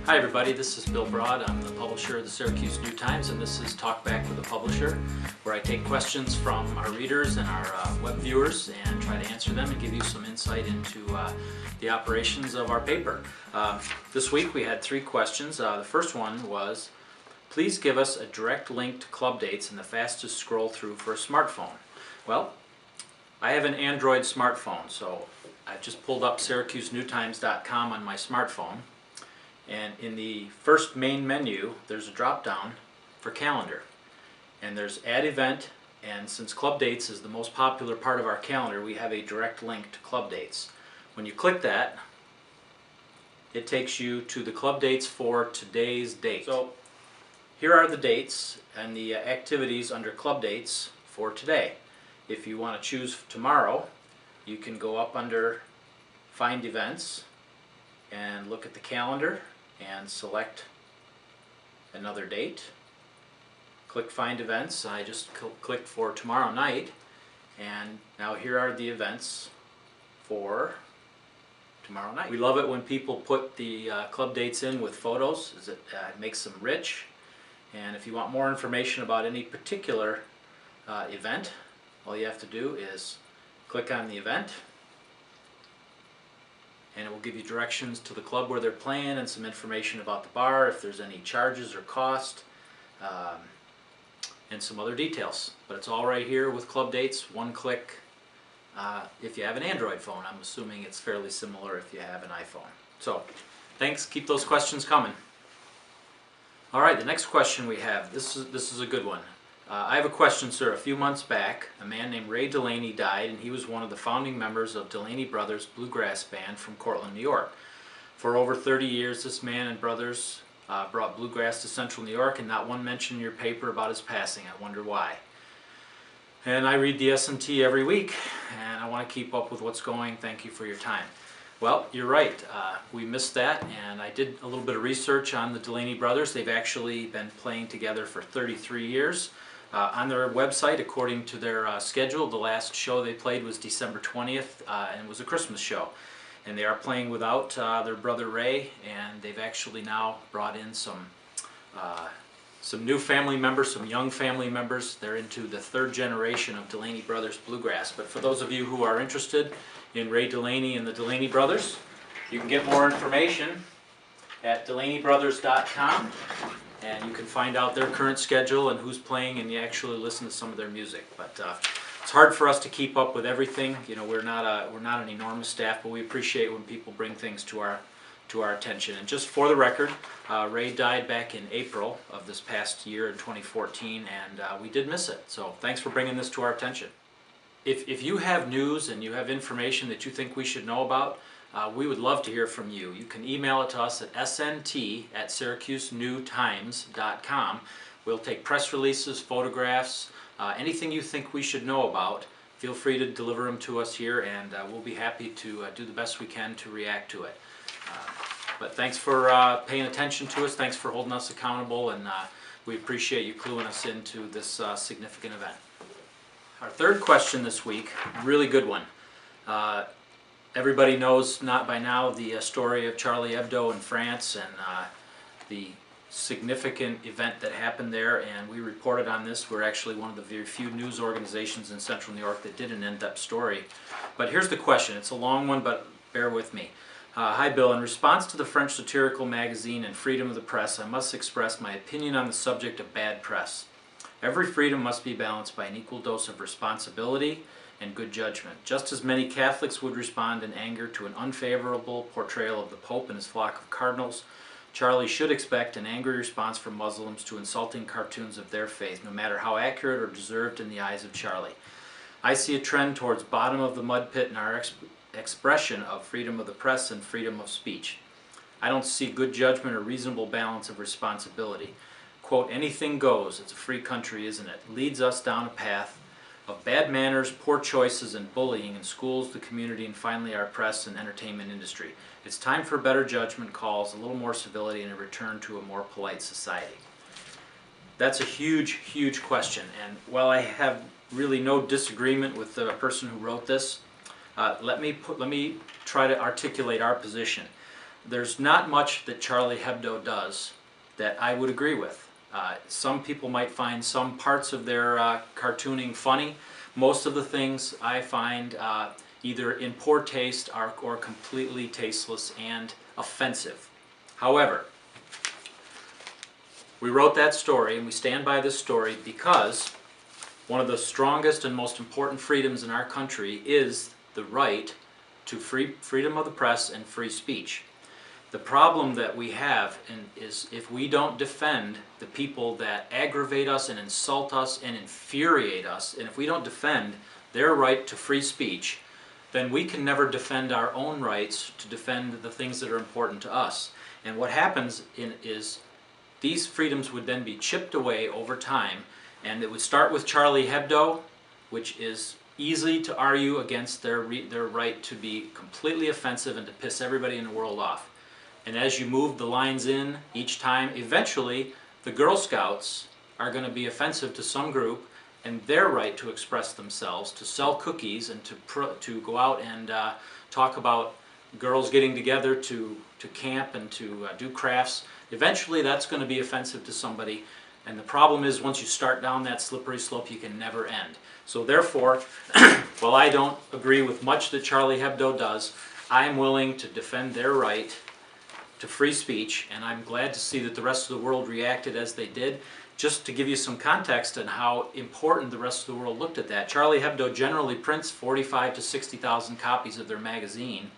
Hi everybody, this is Bill Broad. I'm the publisher of the Syracuse New Times, and this is Talk Back with the Publisher, where I take questions from our readers and our web viewers and try to answer them and give you some insight into the operations of our paper. This week we had 3 questions. The first one was, please give us a direct link to club dates and the fastest scroll through for a smartphone. Well, I have an Android smartphone, so I've just pulled up syracusenewtimes.com on my smartphone. And in the first main menu, there's a drop-down for calendar. And there's add event, and since club dates is the most popular part of our calendar, we have a direct link to club dates. When you click that, it takes you to the club dates for today's date. So here are the dates and the activities under club dates for today. If you want to choose tomorrow, you can go up under Find Events and look at the calendar and select another date. Click Find Events. I just clicked for tomorrow night, and now here are the events for tomorrow night. We love it when people put the club dates in with photos, as it makes them rich. And if you want more information about any particular event, all you have to do is click on the event, and it will give you directions to the club where they're playing and some information about the bar, if there's any charges or cost, and some other details. But it's all right here with club dates, one click. If you have an Android phone, I'm assuming it's fairly similar if you have an iPhone. So, thanks, keep those questions coming. Alright, the next question we have, this is a good one. I have a question, sir. A few months back, a man named Ray Delaney died, and he was one of the founding members of Delaney Brothers bluegrass band from Cortland, New York. For over 30 years, this man and brothers brought bluegrass to central New York, and not one mention in your paper about his passing. I wonder why. And I read the S&T every week, and I want to keep up with what's going. Thank you for your time. Well, you're right. We missed that, and I did a little bit of research on the Delaney Brothers. They've actually been playing together for 33 years. On their website, according to their schedule, the last show they played was December 20th, and was a Christmas show. And they are playing without their brother Ray, and they've actually now brought in some new family members, some young family members. They're into the 3rd generation of Delaney Brothers bluegrass. But for those of you who are interested in Ray Delaney and the Delaney Brothers, you can get more information at DelaneyBrothers.com. And you can find out their current schedule and who's playing, and you actually listen to some of their music. But it's hard for us to keep up with everything. You know, we're not an enormous staff, but we appreciate when people bring things to our attention. And just for the record, Ray died back in April of this past year in 2014, and we did miss it. So thanks for bringing this to our attention. If you have news and you have information that you think we should know about, we would love to hear from you. You can email it to us at snt@syracusenewtimes.com. We'll take press releases, photographs, anything you think we should know about. Feel free to deliver them to us here, and we'll be happy to do the best we can to react to it. But thanks for paying attention to us. Thanks for holding us accountable, and we appreciate you cluing us into this significant event. Our third question this week, really good one. Everybody knows not by now the story of Charlie Hebdo in France and the significant event that happened there, and we reported on this. We're actually one of the very few news organizations in central New York that did an in-depth story. But here's the question. It's a long one, but bear with me. Hi Bill, in response to the French satirical magazine and freedom of the press, I must express my opinion on the subject of bad press. Every freedom must be balanced by an equal dose of responsibility and good judgment. Just as many Catholics would respond in anger to an unfavorable portrayal of the Pope and his flock of cardinals, Charlie should expect an angry response from Muslims to insulting cartoons of their faith, no matter how accurate or deserved in the eyes of Charlie. I see a trend towards bottom of the mud pit in our expression of freedom of the press and freedom of speech. I don't see good judgment or reasonable balance of responsibility. Quote, anything goes, it's a free country, isn't it? Leads us down a path of bad manners, poor choices, and bullying in schools, the community, and finally our press and entertainment industry. It's time for better judgment calls, a little more civility, and a return to a more polite society. That's a huge, huge question, and while I have really no disagreement with the person who wrote this, let me try to articulate our position. there's not much that Charlie Hebdo does that I would agree with. Some people might find some parts of their cartooning funny. Most of the things I find either in poor taste or completely tasteless and offensive. However, we wrote that story and we stand by this story because one of the strongest and most important freedoms in our country is the right to freedom of the press and free speech. The problem that we have is if we don't defend the people that aggravate us and insult us and infuriate us, and if we don't defend their right to free speech, then we can never defend our own rights to defend the things that are important to us. And what happens is these freedoms would then be chipped away over time, and it would start with Charlie Hebdo, which is easy to argue against their right to be completely offensive and to piss everybody in the world off. And as you move the lines in each time, eventually the Girl Scouts are going to be offensive to some group, and their right to express themselves, to sell cookies and to go out and talk about girls getting together to camp and to do crafts, eventually that's going to be offensive to somebody. And the problem is once you start down that slippery slope, you can never end. So therefore, while I don't agree with much that Charlie Hebdo does, I am willing to defend their right to free speech, and I'm glad to see that the rest of the world reacted as they did. Just to give you some context on how important the rest of the world looked at that, Charlie Hebdo generally prints 45 to 60,000 copies of their magazine.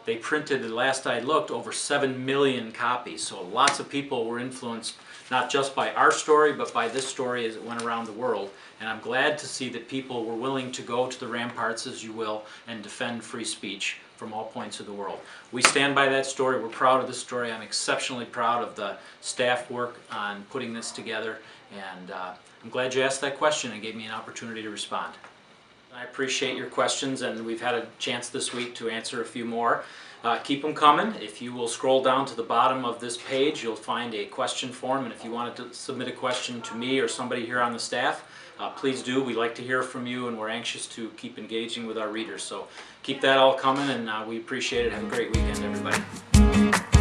They printed, the last I looked, over 7 million copies. So lots of people were influenced not just by our story, but by this story as it went around the world. And I'm glad to see that people were willing to go to the ramparts, as you will, and defend free speech from all points of the world. We stand by that story. We're proud of this story. I'm exceptionally proud of the staff work on putting this together. And I'm glad you asked that question and gave me an opportunity to respond. I appreciate your questions, and we've had a chance this week to answer a few more. Keep them coming. If you will scroll down to the bottom of this page, you'll find a question form, and if you wanted to submit a question to me or somebody here on the staff, please do. We like to hear from you, and we're anxious to keep engaging with our readers. So keep that all coming, and we appreciate it. Have a great weekend, everybody.